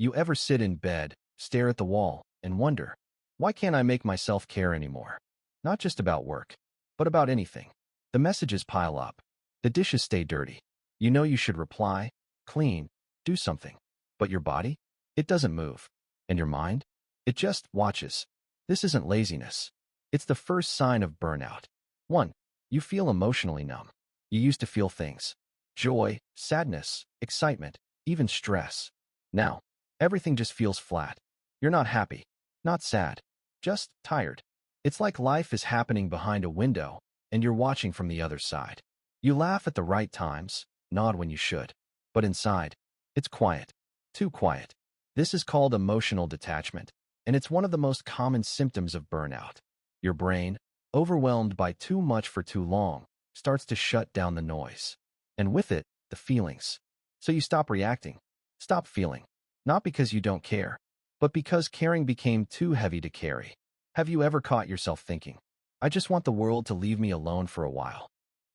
You ever sit in bed, stare at the wall, and wonder, why can't I make myself care anymore? Not just about work, but about anything. The messages pile up. The dishes stay dirty. You know you should reply, clean, do something. But your body? It doesn't move. And your mind? It just watches. This isn't laziness. It's the first sign of burnout. 1. You feel emotionally numb. You used to feel things. Joy, sadness, excitement, even stress. Now, everything just feels flat. You're not happy, not sad, just tired. It's like life is happening behind a window, and you're watching from the other side. You laugh at the right times, nod when you should. But inside, it's quiet. Too quiet. This is called emotional detachment, and it's one of the most common symptoms of burnout. Your brain, overwhelmed by too much for too long, starts to shut down the noise. And with it, the feelings. So you stop reacting, stop feeling. Not because you don't care, but because caring became too heavy to carry. Have you ever caught yourself thinking, I just want the world to leave me alone for a while?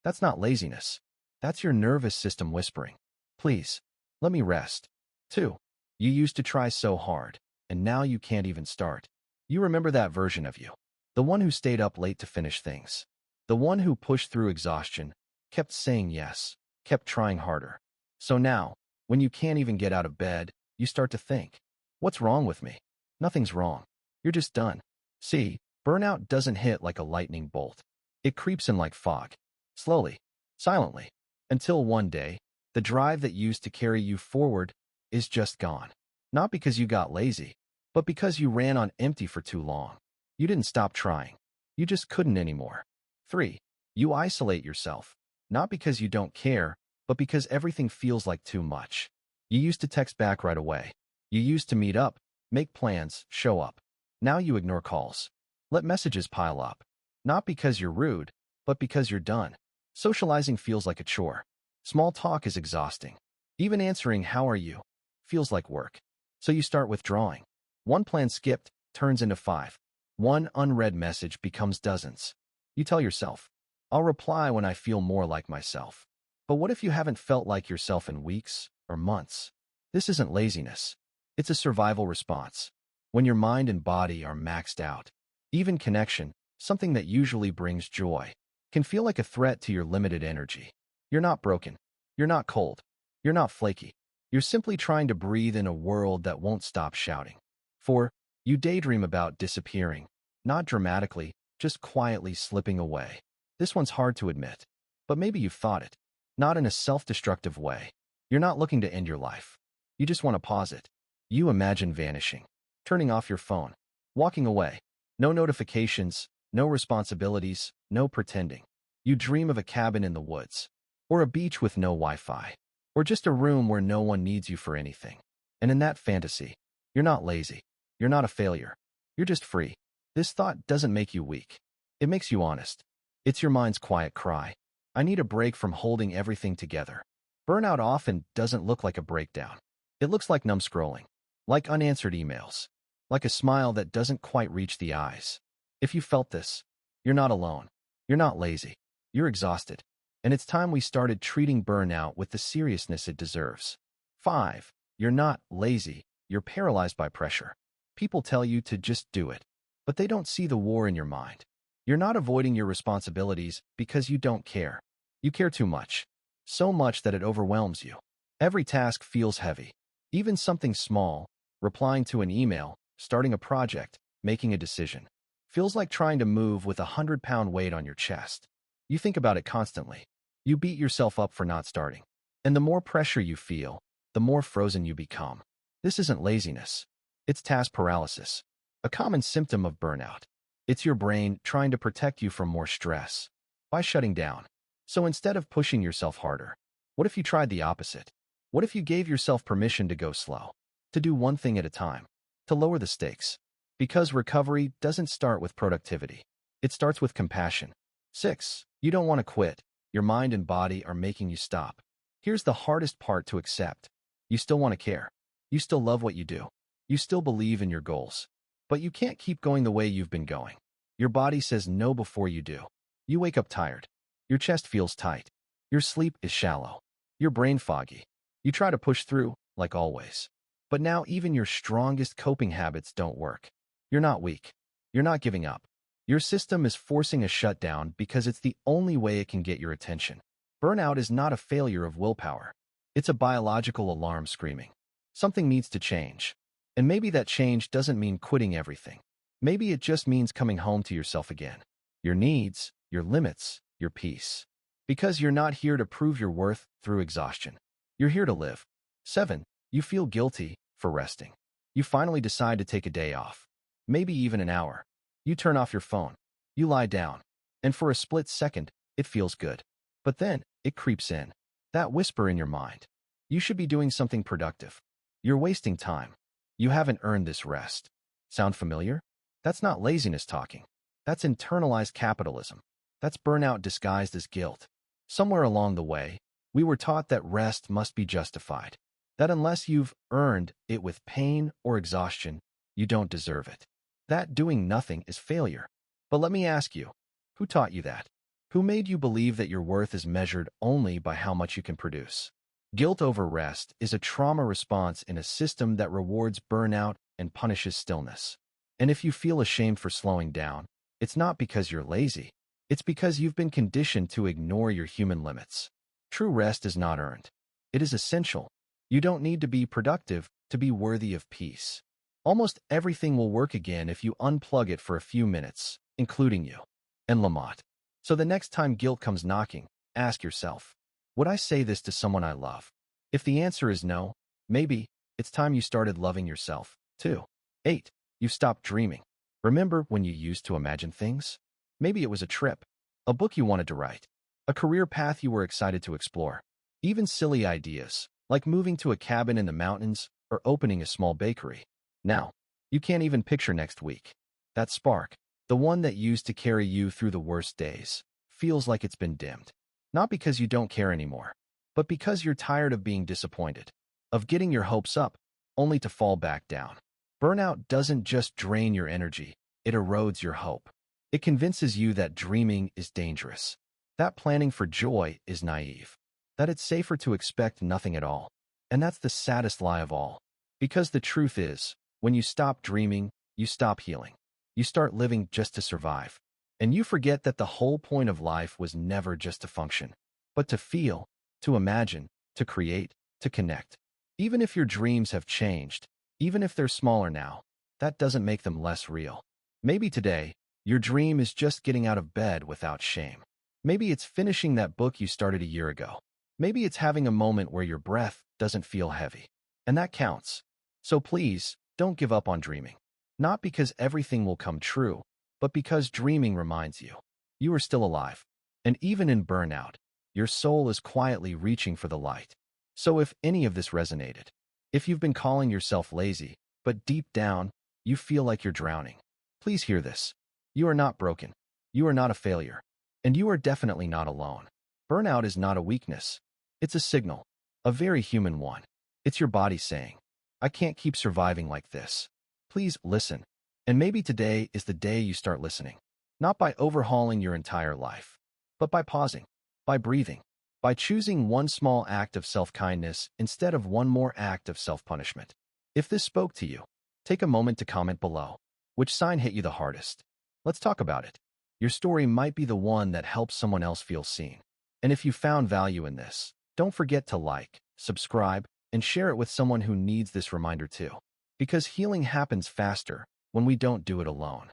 That's not laziness. That's your nervous system whispering, please, let me rest. 2. You used to try so hard, and now you can't even start. You remember that version of you. The one who stayed up late to finish things. The one who pushed through exhaustion, kept saying yes, kept trying harder. So now, when you can't even get out of bed, you start to think, what's wrong with me? Nothing's wrong. You're just done. See, burnout doesn't hit like a lightning bolt. It creeps in like fog, slowly, silently, until one day, the drive that used to carry you forward is just gone. Not because you got lazy, but because you ran on empty for too long. You didn't stop trying. You just couldn't anymore. 3. You isolate yourself, not because you don't care, but because everything feels like too much. You used to text back right away. You used to meet up, make plans, show up. Now you ignore calls. Let messages pile up. Not because you're rude, but because you're done. Socializing feels like a chore. Small talk is exhausting. Even answering "how are you" feels like work. So you start withdrawing. One plan skipped turns into 5. One unread message becomes dozens. You tell yourself, I'll reply when I feel more like myself. But what if you haven't felt like yourself in weeks or months? This isn't laziness. It's a survival response. When your mind and body are maxed out, even connection, something that usually brings joy, can feel like a threat to your limited energy. You're not broken. You're not cold. You're not flaky. You're simply trying to breathe in a world that won't stop shouting. 4. You daydream about disappearing, not dramatically, just quietly slipping away. This one's hard to admit, but maybe you've thought it. Not in a self-destructive way. You're not looking to end your life. You just want to pause it. You imagine vanishing, turning off your phone, walking away. No notifications, no responsibilities, no pretending. You dream of a cabin in the woods, or a beach with no Wi-Fi, or just a room where no one needs you for anything. And in that fantasy, you're not lazy. You're not a failure. You're just free. This thought doesn't make you weak. It makes you honest. It's your mind's quiet cry. I need a break from holding everything together. Burnout often doesn't look like a breakdown. It looks like numb scrolling, like unanswered emails, like a smile that doesn't quite reach the eyes. If you felt this, you're not alone. You're not lazy. You're exhausted. And it's time we started treating burnout with the seriousness it deserves. 5. You're not lazy. You're paralyzed by pressure. People tell you to just do it, but they don't see the war in your mind. You're not avoiding your responsibilities because you don't care. You care too much. So much that it overwhelms you. Every task feels heavy. Even something small, replying to an email, starting a project, making a decision, feels like trying to move with a 100-pound weight on your chest. You think about it constantly. You beat yourself up for not starting. And the more pressure you feel, the more frozen you become. This isn't laziness. It's task paralysis, a common symptom of burnout. It's your brain trying to protect you from more stress by shutting down. So instead of pushing yourself harder, what if you tried the opposite? What if you gave yourself permission to go slow, to do one thing at a time, to lower the stakes? Because recovery doesn't start with productivity. It starts with compassion. 6. You don't want to quit. Your mind and body are making you stop. Here's the hardest part to accept. You still want to care. You still love what you do. You still believe in your goals. But you can't keep going the way you've been going. Your body says no before you do. You wake up tired. Your chest feels tight. Your sleep is shallow. Your brain foggy. You try to push through, like always. But now even your strongest coping habits don't work. You're not weak. You're not giving up. Your system is forcing a shutdown because it's the only way it can get your attention. Burnout is not a failure of willpower. It's a biological alarm screaming. Something needs to change. And maybe that change doesn't mean quitting everything. Maybe it just means coming home to yourself again. Your needs, your limits, your peace. Because you're not here to prove your worth through exhaustion. You're here to live. 7. You feel guilty for resting. You finally decide to take a day off. Maybe even an hour. You turn off your phone. You lie down. And for a split second, it feels good. But then, it creeps in. That whisper in your mind. You should be doing something productive. You're wasting time. You haven't earned this rest. Sound familiar? That's not laziness talking. That's internalized capitalism. That's burnout disguised as guilt. Somewhere along the way, we were taught that rest must be justified. That unless you've earned it with pain or exhaustion, you don't deserve it. That doing nothing is failure. But let me ask you, who taught you that? Who made you believe that your worth is measured only by how much you can produce? Guilt over rest is a trauma response in a system that rewards burnout and punishes stillness. And if you feel ashamed for slowing down, it's not because you're lazy. It's because you've been conditioned to ignore your human limits. True rest is not earned. It is essential. You don't need to be productive to be worthy of peace. Almost everything will work again if you unplug it for a few minutes, including you. And Lamont. So the next time guilt comes knocking, ask yourself, would I say this to someone I love? If the answer is no, maybe it's time you started loving yourself, too. 8. You've stopped dreaming. Remember when you used to imagine things? Maybe it was a trip, a book you wanted to write, a career path you were excited to explore, even silly ideas, like moving to a cabin in the mountains or opening a small bakery. Now, you can't even picture next week. That spark, the one that used to carry you through the worst days, feels like it's been dimmed. Not because you don't care anymore, but because you're tired of being disappointed, of getting your hopes up, only to fall back down. Burnout doesn't just drain your energy, it erodes your hope. It convinces you that dreaming is dangerous, that planning for joy is naive, that it's safer to expect nothing at all. And that's the saddest lie of all. Because the truth is, when you stop dreaming, you stop healing. You start living just to survive. And you forget that the whole point of life was never just to function, but to feel, to imagine, to create, to connect. Even if your dreams have changed, even if they're smaller now, that doesn't make them less real. Maybe today, your dream is just getting out of bed without shame. Maybe it's finishing that book you started a year ago. Maybe it's having a moment where your breath doesn't feel heavy. And that counts. So please, don't give up on dreaming. Not because everything will come true, but because dreaming reminds you, you are still alive. And even in burnout, your soul is quietly reaching for the light. So if any of this resonated, if you've been calling yourself lazy, but deep down, you feel like you're drowning, please hear this. You are not broken. You are not a failure. And you are definitely not alone. Burnout is not a weakness. It's a signal, a very human one. It's your body saying, I can't keep surviving like this. Please listen. And maybe today is the day you start listening. Not by overhauling your entire life, but by pausing, by breathing, by choosing one small act of self-kindness instead of one more act of self-punishment. If this spoke to you, take a moment to comment below. Which sign hit you the hardest? Let's talk about it. Your story might be the one that helps someone else feel seen. And if you found value in this, don't forget to like, subscribe, and share it with someone who needs this reminder too. Because healing happens faster when we don't do it alone.